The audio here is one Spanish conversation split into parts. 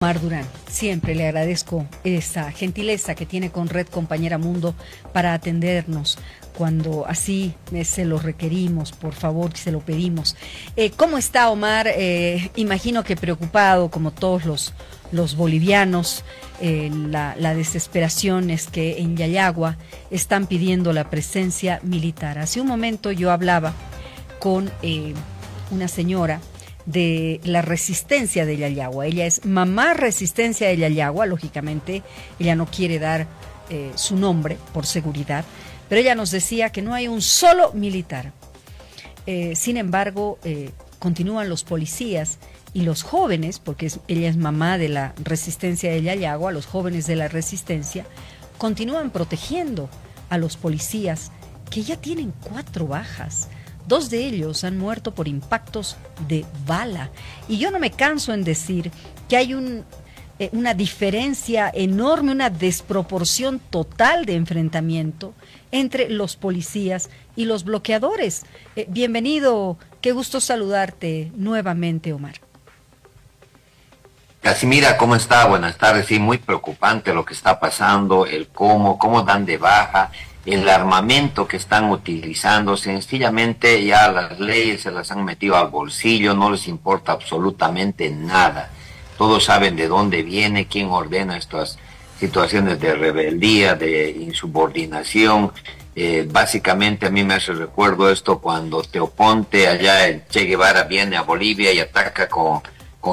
Omar Durán, siempre le agradezco esa gentileza que tiene con Red Compañera Mundo para atendernos cuando así se lo requerimos, por favor, se lo pedimos. ¿Cómo está, Omar? Imagino que preocupado, como todos los bolivianos. La desesperación es que en Yayagua están pidiendo la presencia militar. Hace un momento yo hablaba con una señora de la resistencia de Yayagua. Ella es mamá resistencia de Yayagua, lógicamente ella no quiere dar su nombre por seguridad, pero ella nos decía que no hay un solo militar. Sin embargo, continúan los policías y los jóvenes, porque ella es mamá de la resistencia de Yayagua, los jóvenes de la resistencia continúan protegiendo a los policías, que ya tienen 4 bajas. 2 de ellos han muerto por impactos de bala. Y yo no me canso en decir que hay una diferencia enorme, una desproporción total de enfrentamiento entre los policías y los bloqueadores. Bienvenido, qué gusto saludarte nuevamente, Omar. Casimira, ¿cómo está? Buenas tardes. Sí, muy preocupante lo que está pasando, el cómo dan de baja, el armamento que están utilizando. Sencillamente ya las leyes se las han metido al bolsillo, no les importa absolutamente nada. Todos saben de dónde viene, quién ordena estas situaciones de rebeldía, de insubordinación. Básicamente a mí me hace recuerdo esto cuando Teoponte, allá el Che Guevara, viene a Bolivia y ataca con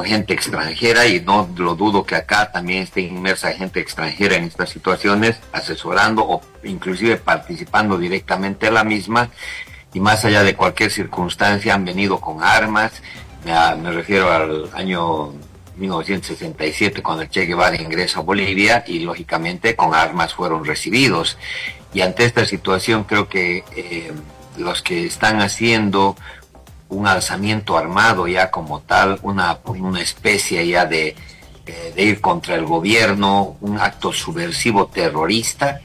gente extranjera, y no lo dudo que acá también esté inmersa gente extranjera en estas situaciones, asesorando o inclusive participando directamente en la misma, y más allá de cualquier circunstancia han venido con armas. Me refiero al año 1967, cuando el Che Guevara ingresa a Bolivia, y lógicamente con armas fueron recibidos. Y ante esta situación creo que los que están haciendo un alzamiento armado ya como tal, una especie ya de ir contra el gobierno, un acto subversivo terrorista,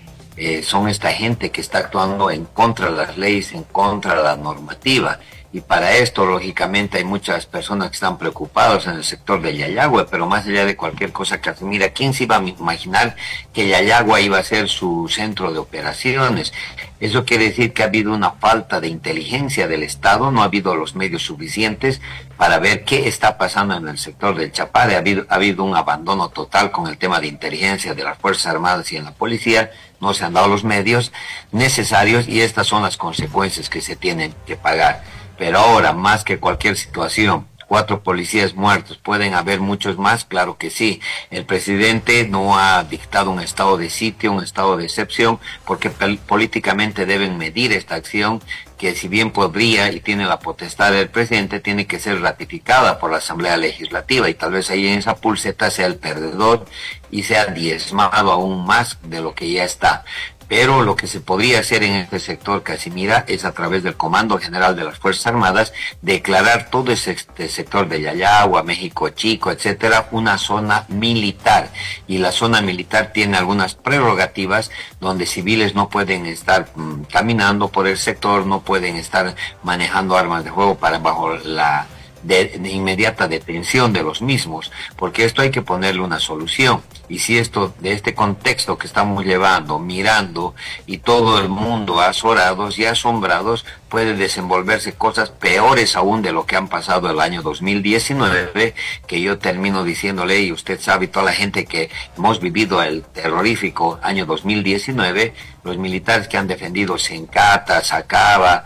son esta gente que está actuando en contra de las leyes, en contra de la normativa. Y para esto, lógicamente, hay muchas personas que están preocupadas en el sector de Yayagua, pero más allá de cualquier cosa, Casimira, ¿quién se iba a imaginar que Yayagua iba a ser su centro de operaciones? Eso quiere decir que ha habido una falta de inteligencia del Estado, no ha habido los medios suficientes para ver qué está pasando en el sector del Chapare. Ha habido un abandono total con el tema de inteligencia de las Fuerzas Armadas y en la policía. No se han dado los medios necesarios, y estas son las consecuencias que se tienen que pagar. Pero ahora, más que cualquier situación, 4 policías muertos, ¿pueden haber muchos más? Claro que sí. El presidente no ha dictado un estado de sitio, un estado de excepción, porque políticamente deben medir esta acción, que si bien podría y tiene la potestad del presidente, tiene que ser ratificada por la Asamblea Legislativa, y tal vez ahí en esa pulseta sea el perdedor y sea diezmado aún más de lo que ya está. Pero lo que se podría hacer en este sector, Casimira, es a través del Comando General de las Fuerzas Armadas declarar todo este sector de Yayagua, México Chico, etcétera, una zona militar. Y la zona militar tiene algunas prerrogativas donde civiles no pueden estar caminando por el sector, no pueden estar manejando armas de fuego bajo la de inmediata detención de los mismos, porque esto hay que ponerle una solución. Y si esto, de este contexto que estamos llevando, mirando, y todo el mundo azorados y asombrados, puede desenvolverse cosas peores aún de lo que han pasado el año 2019, que yo termino diciéndole, y usted sabe, toda la gente que hemos vivido el terrorífico año 2019, los militares que han defendido Sencata, Sacaba,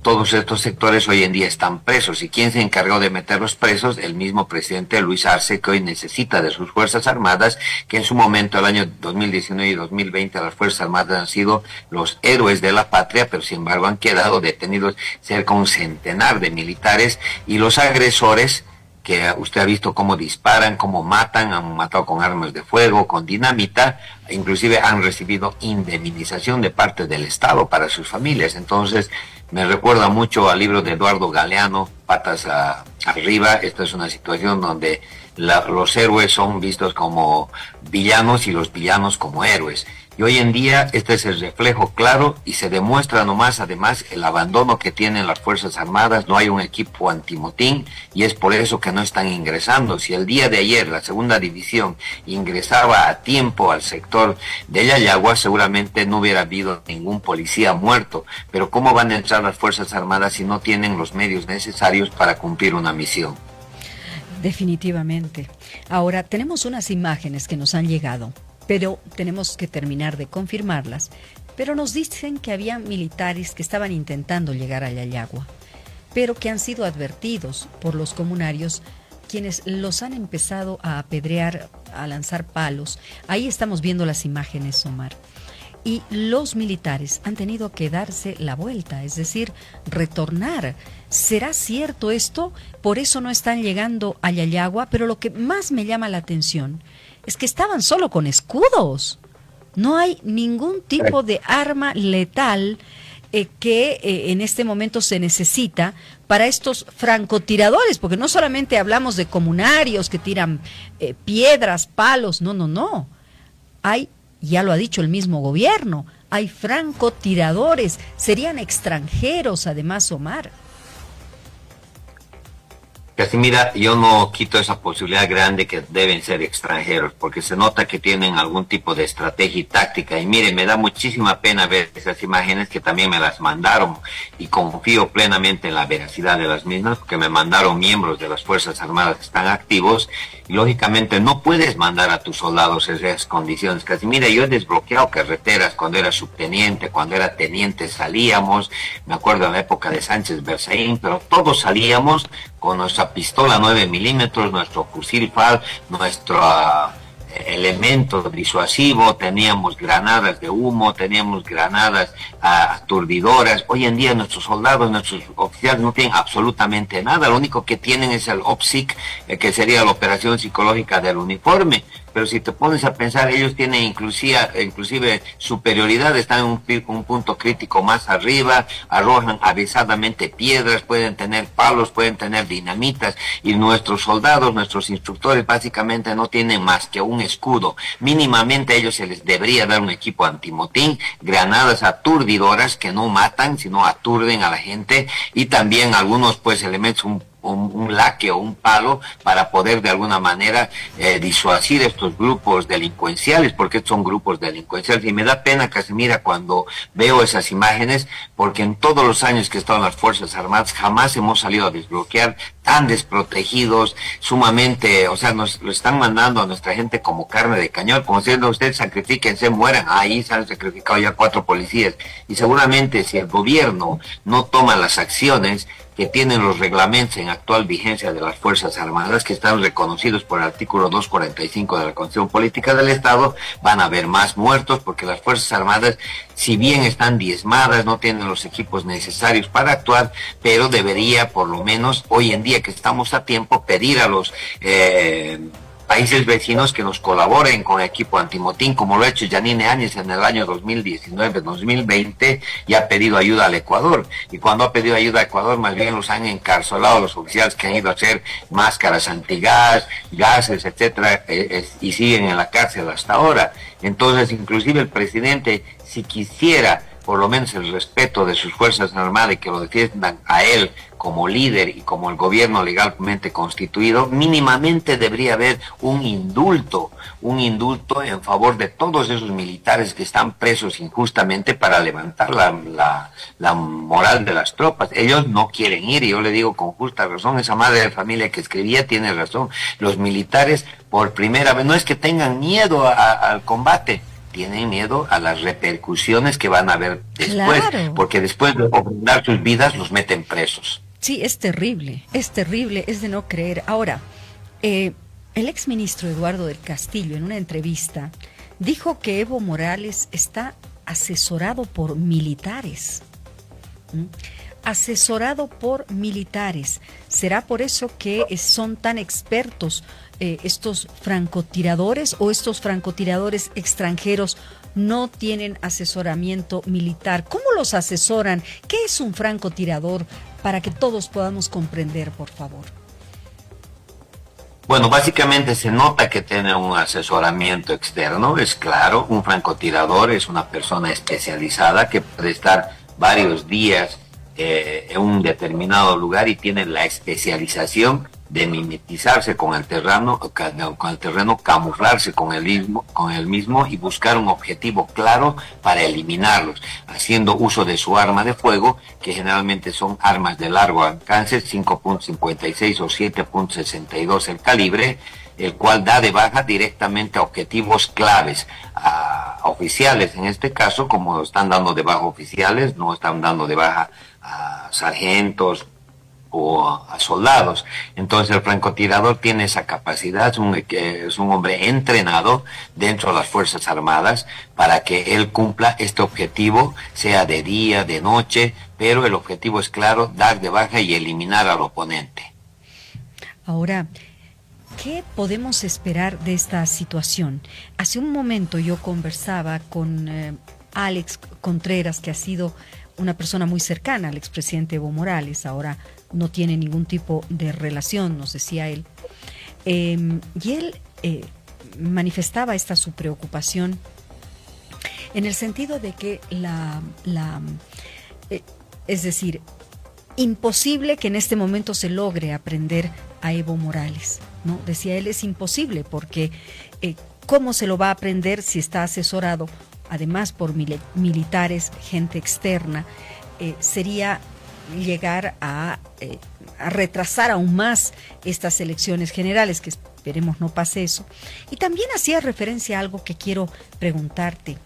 todos estos sectores hoy en día están presos. ¿Y quién se encargó de meterlos presos? El mismo presidente Luis Arce, que hoy necesita de sus Fuerzas Armadas, que en su momento, el año 2019 y 2020, las Fuerzas Armadas han sido los héroes de la patria, pero sin embargo han quedado detenidos cerca de un centenar de militares, y los agresores, que usted ha visto cómo disparan, cómo matan, han matado con armas de fuego, con dinamita, inclusive han recibido indemnización de parte del Estado para sus familias. Entonces, me recuerda mucho al libro de Eduardo Galeano, Patas Arriba. Esta es una situación donde los héroes son vistos como villanos y los villanos como héroes. Y hoy en día este es el reflejo claro y se demuestra nomás además el abandono que tienen las Fuerzas Armadas. No hay un equipo antimotín y es por eso que no están ingresando. Si el día de ayer la segunda división ingresaba a tiempo al sector de Yayagua, seguramente no hubiera habido ningún policía muerto. Pero ¿cómo van a entrar las Fuerzas Armadas si no tienen los medios necesarios para cumplir una misión? Definitivamente. Ahora, tenemos unas imágenes que nos han llegado, pero tenemos que terminar de confirmarlas. Pero nos dicen que había militares que estaban intentando llegar a Yayagua, pero que han sido advertidos por los comunarios, quienes los han empezado a apedrear, a lanzar palos. Ahí estamos viendo las imágenes, Omar. Y los militares han tenido que darse la vuelta, es decir, retornar. ¿Será cierto esto? Por eso no están llegando a Yayagua, pero lo que más me llama la atención es que estaban solo con escudos. No hay ningún tipo de arma letal que en este momento se necesita para estos francotiradores, porque no solamente hablamos de comunarios que tiran piedras, palos, no. Hay, ya lo ha dicho el mismo gobierno, hay francotiradores, serían extranjeros además, Omar. Casimira, yo no quito esa posibilidad grande que deben ser extranjeros, porque se nota que tienen algún tipo de estrategia y táctica. Y mire, me da muchísima pena ver esas imágenes que también me las mandaron y confío plenamente en la veracidad de las mismas, porque me mandaron miembros de las Fuerzas Armadas que están activos y lógicamente no puedes mandar a tus soldados en esas condiciones. Casimira, yo he desbloqueado carreteras cuando era subteniente, cuando era teniente salíamos, me acuerdo en la época de Sánchez Berzaín, pero todos salíamos con nuestra pistola 9 milímetros, nuestro fusil FAL, nuestro elemento disuasivo, teníamos granadas de humo, teníamos granadas aturdidoras. Hoy en día nuestros soldados, nuestros oficiales no tienen absolutamente nada, lo único que tienen es el OPSIC, que sería la operación psicológica del uniforme. Pero si te pones a pensar, ellos tienen inclusive superioridad, están en un punto crítico más arriba, arrojan avisadamente piedras, pueden tener palos, pueden tener dinamitas, y nuestros soldados, nuestros instructores básicamente no tienen más que un escudo. Mínimamente a ellos se les debería dar un equipo antimotín, granadas aturdidoras que no matan, sino aturden a la gente, y también algunos pues elementos, un laque o un palo para poder de alguna manera disuadir estos grupos delincuenciales, porque estos son grupos delincuenciales. Y me da pena, Casimira, cuando veo esas imágenes, porque en todos los años que he estado en las Fuerzas Armadas jamás hemos salido a desbloquear tan desprotegidos, sumamente, o sea, nos lo están mandando a nuestra gente como carne de cañón, como diciendo, ustedes sacrifíquense, mueran. Ahí se han sacrificado ya 4 policías, y seguramente si el gobierno no toma las acciones que tienen los reglamentos en actual vigencia de las Fuerzas Armadas, que están reconocidos por el artículo 245 de la Constitución Política del Estado, van a haber más muertos, porque las Fuerzas Armadas, si bien están diezmadas, no tienen los equipos necesarios para actuar, pero debería, por lo menos hoy en día que estamos a tiempo, pedir a los países vecinos que nos colaboren con equipo antimotín, como lo ha hecho Yanine Áñez en el año 2019-2020, y ha pedido ayuda al Ecuador. Y cuando ha pedido ayuda al Ecuador, más bien los han encarcelado los oficiales que han ido a hacer máscaras antigás, gases, etcétera, y siguen en la cárcel hasta ahora. Entonces, inclusive el presidente, si quisiera por lo menos el respeto de sus Fuerzas Armadas y que lo defiendan a él como líder y como el gobierno legalmente constituido, mínimamente debería haber un indulto en favor de todos esos militares que están presos injustamente, para levantar la moral de las tropas. Ellos no quieren ir, y yo le digo con justa razón, esa madre de familia que escribía tiene razón. Los militares por primera vez, no es que tengan miedo al combate, tienen miedo a las repercusiones que van a haber después, claro, porque después de ofrendar sus vidas los meten presos. Sí, es terrible, es de no creer. Ahora, el exministro Eduardo del Castillo, en una entrevista, dijo que Evo Morales está asesorado por militares. Asesorado por militares. ¿Será por eso que son tan expertos estos francotiradores, o estos francotiradores extranjeros no tienen asesoramiento militar? ¿Cómo los asesoran? ¿Qué es un francotirador? Para que todos podamos comprender, por favor. Bueno, básicamente se nota que tiene un asesoramiento externo, es claro, un francotirador es una persona especializada que puede estar varios días en un determinado lugar y tiene la especialización de mimetizarse con el terreno, camuflarse con el mismo y buscar un objetivo claro para eliminarlos, haciendo uso de su arma de fuego, que generalmente son armas de largo alcance, 5.56 o 7.62 el calibre, el cual da de baja directamente a objetivos claves, a oficiales en este caso, como están dando de baja oficiales, no están dando de baja a sargentos o a soldados. Entonces el francotirador tiene esa capacidad, es un hombre entrenado dentro de las Fuerzas Armadas para que él cumpla este objetivo, sea de día, de noche, pero el objetivo es claro, dar de baja y eliminar al oponente. Ahora, ¿qué podemos esperar de esta situación? Hace un momento yo conversaba con Alex Contreras, que ha sido una persona muy cercana al expresidente Evo Morales, ahora no tiene ningún tipo de relación, nos decía él. Y él manifestaba esta su preocupación en el sentido de que es decir, imposible que en este momento se logre aprender a Evo Morales, ¿no? Decía él, es imposible porque ¿cómo se lo va a aprender si está asesorado además por militares, gente externa? Sería llegar a retrasar aún más estas elecciones generales, que esperemos no pase eso. Y también hacía referencia a algo que quiero preguntarte.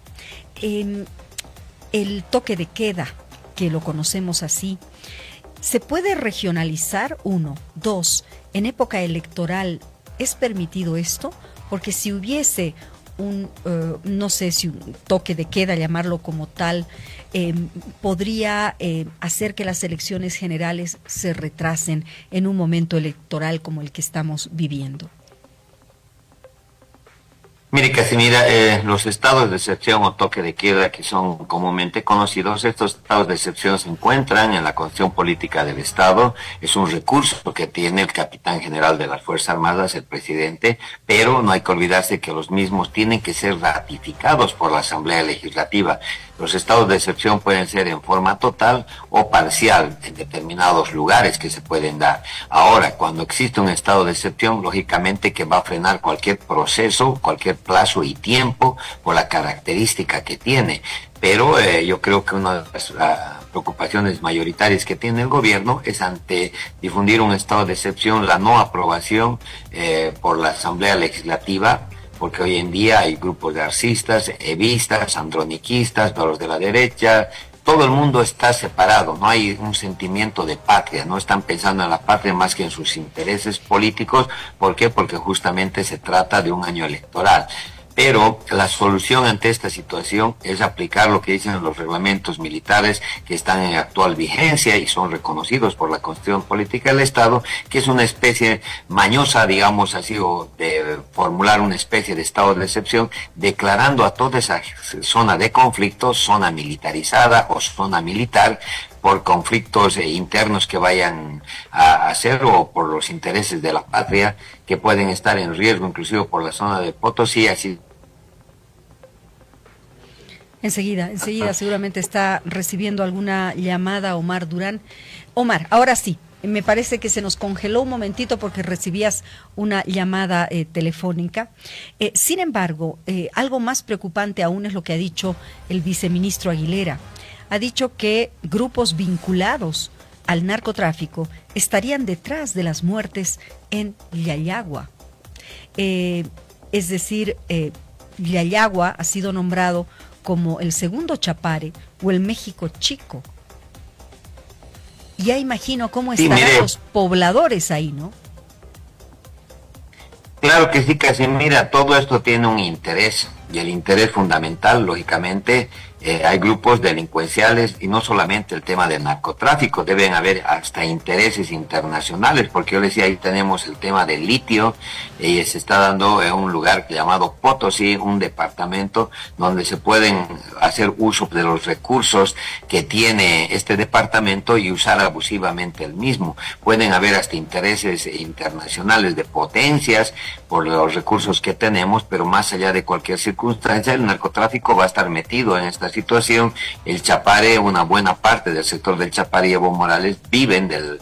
El toque de queda, que lo conocemos así, ¿se puede regionalizar? 1, 2, en época electoral, ¿es permitido esto? Porque si hubiese no sé si un toque de queda, llamarlo como tal, podría hacer que las elecciones generales se retrasen en un momento electoral como el que estamos viviendo. Mire, Casimira, los estados de excepción o toque de queda que son comúnmente conocidos, estos estados de excepción se encuentran en la Constitución Política del Estado, es un recurso que tiene el capitán general de las Fuerzas Armadas, el presidente, pero no hay que olvidarse que los mismos tienen que ser ratificados por la Asamblea Legislativa. Los estados de excepción pueden ser en forma total o parcial en determinados lugares que se pueden dar. Ahora, cuando existe un estado de excepción, lógicamente que va a frenar cualquier proceso, cualquier plazo y tiempo por la característica que tiene. Pero yo creo que una de las preocupaciones mayoritarias que tiene el gobierno es ante difundir un estado de excepción, la no aprobación por la Asamblea Legislativa, porque hoy en día hay grupos de arcistas, evistas, androniquistas, los de la derecha, todo el mundo está separado, no hay un sentimiento de patria, no están pensando en la patria más que en sus intereses políticos. ¿Por qué? Porque justamente se trata de un año electoral. Pero la solución ante esta situación es aplicar lo que dicen los reglamentos militares que están en actual vigencia y son reconocidos por la Constitución Política del Estado, que es una especie mañosa, digamos así, o de formular una especie de estado de excepción, declarando a toda esa zona de conflicto, zona militarizada o zona militar, por conflictos internos que vayan a hacer o por los intereses de la patria que pueden estar en riesgo, inclusive por la zona de Potosí, así. Enseguida, seguramente está recibiendo alguna llamada Omar Durán. Omar, ahora sí, me parece que se nos congeló un momentito porque recibías una llamada telefónica. Sin embargo, algo más preocupante aún es lo que ha dicho el viceministro Aguilera. Ha dicho que grupos vinculados al narcotráfico estarían detrás de las muertes en Yayagua. Es decir, Yayagua ha sido nombrado como el segundo Chapare o el México Chico. Ya imagino cómo estarán los pobladores ahí, ¿no? Claro que sí, Casimira, todo esto tiene un interés y el interés fundamental, lógicamente, hay grupos delincuenciales y no solamente el tema del narcotráfico, deben haber hasta intereses internacionales, porque yo les decía, ahí tenemos el tema del litio, y se está dando en un lugar llamado Potosí, un departamento donde se pueden hacer uso de los recursos que tiene este departamento y usar abusivamente el mismo. Pueden haber hasta intereses internacionales de potencias por los recursos que tenemos, pero más allá de cualquier circunstancia, el narcotráfico va a estar metido en esta situación. El Chapare, una buena parte del sector del Chapare y Evo Morales viven del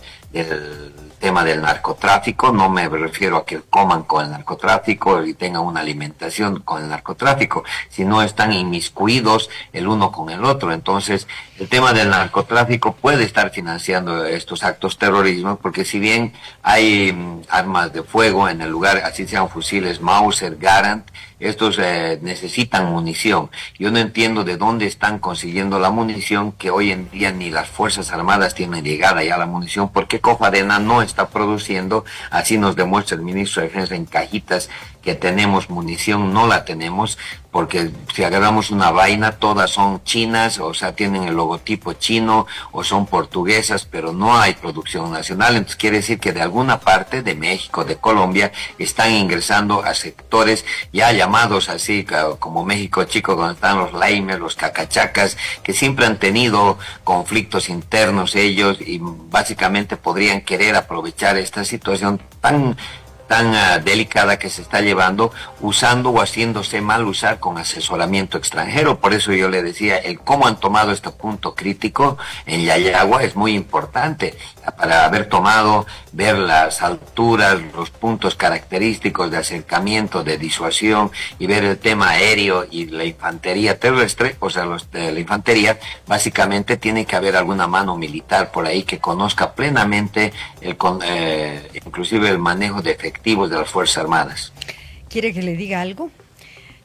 tema del narcotráfico. No me refiero a que coman con el narcotráfico y tengan una alimentación con el narcotráfico, sino están inmiscuidos el uno con el otro. Entonces, el tema del narcotráfico puede estar financiando estos actos terroristas, porque si bien hay armas de fuego en el lugar, así sean fusiles Mauser, Garand, estos necesitan munición. Yo no entiendo de dónde están consiguiendo la munición, que hoy en día ni las Fuerzas Armadas tienen llegada ya a la munición, porque Cofadena no está produciendo. Así nos demuestra el ministro de Defensa en cajitas que tenemos munición, no la tenemos, porque si agarramos una vaina, todas son chinas, o sea, tienen el logotipo chino, o son portuguesas, pero no hay producción nacional. Entonces quiere decir que de alguna parte de México, de Colombia, están ingresando a sectores ya llamados así, como México Chico, donde están los Laimers, los Cacachacas, que siempre han tenido conflictos internos ellos, y básicamente podrían querer aprovechar esta situación tan delicada que se está llevando, usando o haciéndose mal usar con asesoramiento extranjero. Por eso yo le decía, el cómo han tomado este punto crítico en Yayagua es muy importante, para haber tomado, ver las alturas, los puntos característicos de acercamiento, de disuasión, y ver el tema aéreo y la infantería terrestre, o sea, la infantería. Básicamente tiene que haber alguna mano militar por ahí que conozca plenamente inclusive el manejo de efectivos de las Fuerzas Armadas. ¿Quiere que le diga algo?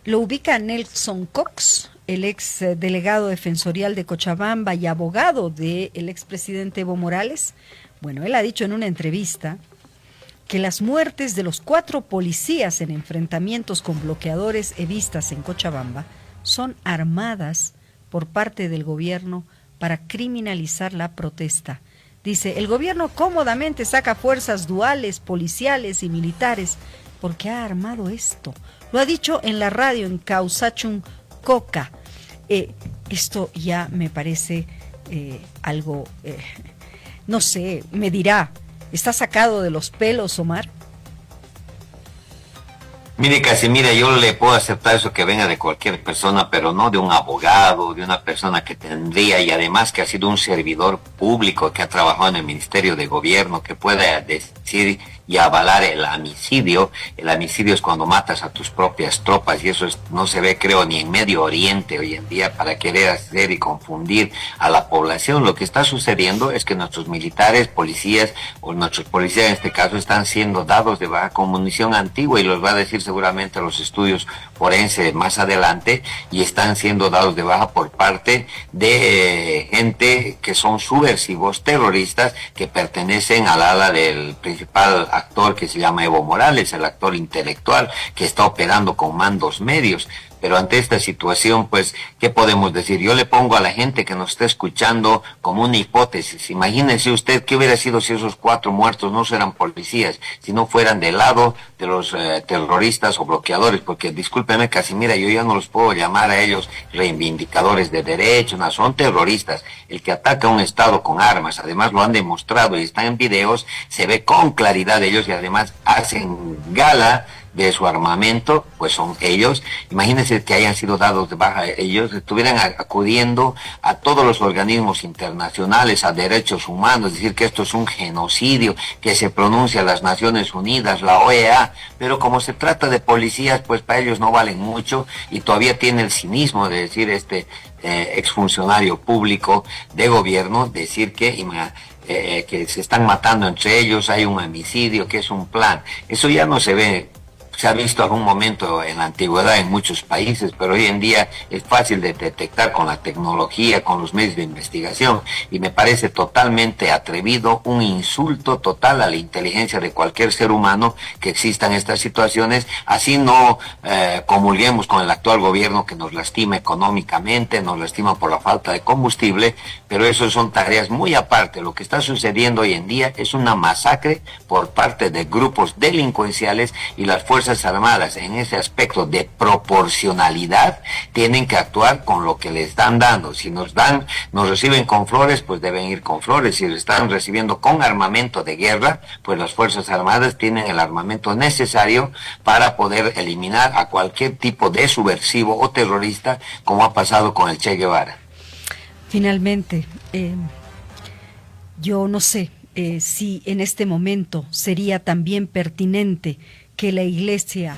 Lo ubica Nelson Cox, el ex delegado defensorial de Cochabamba y abogado del expresidente Evo Morales. Bueno, él ha dicho en una entrevista que las muertes de los 4 policías en enfrentamientos con bloqueadores evistas en Cochabamba son armadas por parte del gobierno para criminalizar la protesta. Dice, el gobierno cómodamente saca fuerzas duales, policiales y militares, porque ha armado esto. Lo ha dicho en la radio, en Causachun Coca. Esto ya me parece algo, no sé, me dirá, ¿está sacado de los pelos, Omar? Mire, Casimira, yo le puedo aceptar eso que venga de cualquier persona, pero no de un abogado, de una persona que tendría, y además que ha sido un servidor público, que ha trabajado en el Ministerio de Gobierno, que pueda decir y avalar el homicidio. El homicidio es cuando matas a tus propias tropas, y eso no se ve, creo, ni en Medio Oriente hoy en día, para querer hacer y confundir a la población. Lo que está sucediendo es que nuestros militares, policías, o nuestros policías en este caso, están siendo dados de baja con munición antigua, y los va a decir seguramente los estudios forenses más adelante, y están siendo dados de baja por parte de gente que son subversivos, terroristas, que pertenecen al ala del principal actor, que se llama Evo Morales, el actor intelectual que está operando con mandos medios. Pero ante esta situación, pues, ¿qué podemos decir? Yo le pongo a la gente que nos está escuchando como una hipótesis. Imagínense usted qué hubiera sido si esos 4 muertos no fueran policías, si no fueran del lado de los terroristas o bloqueadores, porque discúlpeme, Casimira, yo ya no los puedo llamar a ellos reivindicadores de derechos, no, son terroristas. El que ataca a un Estado con armas, además lo han demostrado y están en videos, se ve con claridad ellos, y además hacen gala de su armamento, pues son ellos. Imagínense que hayan sido dados de baja ellos, estuvieran acudiendo a todos los organismos internacionales, a derechos humanos, decir que esto es un genocidio, que se pronuncia las Naciones Unidas, la OEA, pero como se trata de policías, pues para ellos no valen mucho, y todavía tiene el cinismo de decir exfuncionario público de gobierno, decir que se están matando entre ellos, hay un homicidio, que es un plan. Eso ya no se ve se ha visto algún momento en la antigüedad en muchos países, pero hoy en día es fácil de detectar con la tecnología, con los medios de investigación, y me parece totalmente atrevido, un insulto total a la inteligencia de cualquier ser humano que existan estas situaciones. Así no comulguemos con el actual gobierno, que nos lastima económicamente, nos lastima por la falta de combustible, pero eso son tareas muy aparte. Lo que está sucediendo hoy en día es una masacre por parte de grupos delincuenciales, y las Fuerzas Armadas en ese aspecto de proporcionalidad tienen que actuar con lo que les están dando. Si nos reciben con flores, pues deben ir con flores. Si están recibiendo con armamento de guerra, pues las Fuerzas Armadas tienen el armamento necesario para poder eliminar a cualquier tipo de subversivo o terrorista, como ha pasado con el Che Guevara. Finalmente, yo no sé si en este momento sería también pertinente que la Iglesia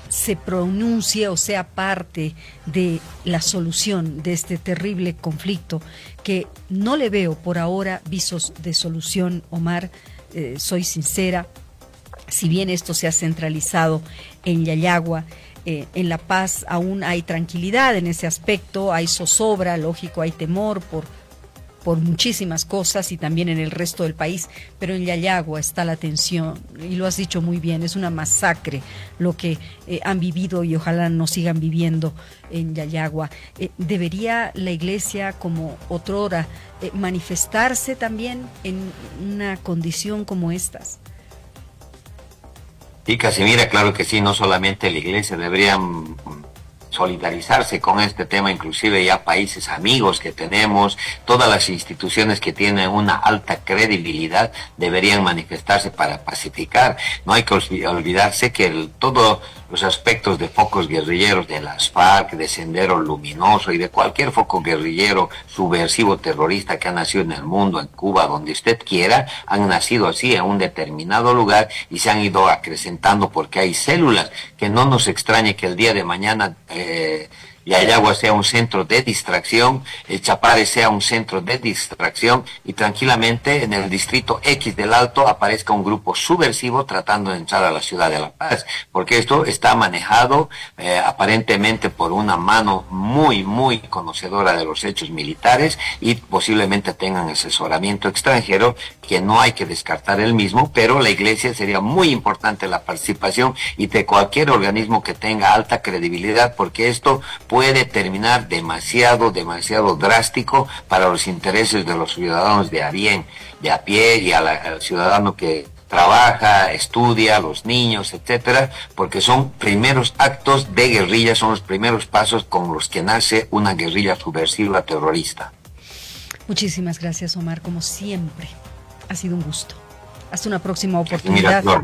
se pronuncie o sea parte de la solución de este terrible conflicto, que no le veo por ahora visos de solución, Omar. Soy sincera, si bien esto se ha centralizado en Yayagua, en La Paz aún hay tranquilidad en ese aspecto, hay zozobra, lógico, hay temor por muchísimas cosas, y también en el resto del país, pero en Yayagua está la tensión, y lo has dicho muy bien, es una masacre lo que han vivido, y ojalá no sigan viviendo en Yayagua. ¿Debería la Iglesia, como otrora, manifestarse también en una condición como estas? Sí, Casimira, claro que sí, no solamente la Iglesia, deberían solidarizarse con este tema, inclusive ya países amigos que tenemos, todas las instituciones que tienen una alta credibilidad deberían manifestarse para pacificar. No hay que olvidarse que todos los aspectos de focos guerrilleros de las FARC, de Sendero Luminoso y de cualquier foco guerrillero subversivo terrorista que ha nacido en el mundo, en Cuba, donde usted quiera, han nacido así en un determinado lugar y se han ido acrecentando porque hay células. Que no nos extrañe que el día de mañana Yayagua sea un centro de distracción, el Chapare sea un centro de distracción, y tranquilamente en el distrito X del Alto aparezca un grupo subversivo tratando de entrar a la ciudad de La Paz, porque esto está manejado aparentemente por una mano muy, muy conocedora de los hechos militares, y posiblemente tengan asesoramiento extranjero que no hay que descartar el mismo, pero la Iglesia sería muy importante la participación y de cualquier organismo que tenga alta credibilidad, porque esto puede terminar demasiado drástico para los intereses de los ciudadanos de a bien, de a pie, y al ciudadano que trabaja, estudia, los niños, etcétera, porque son primeros actos de guerrilla, son los primeros pasos con los que nace una guerrilla subversiva terrorista. Muchísimas gracias, Omar, como siempre. Ha sido un gusto. Hasta una próxima oportunidad. Mira,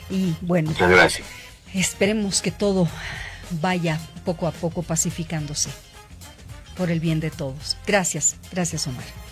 y bueno, muchas gracias. Esperemos que todo vaya poco a poco pacificándose por el bien de todos. Gracias, Omar.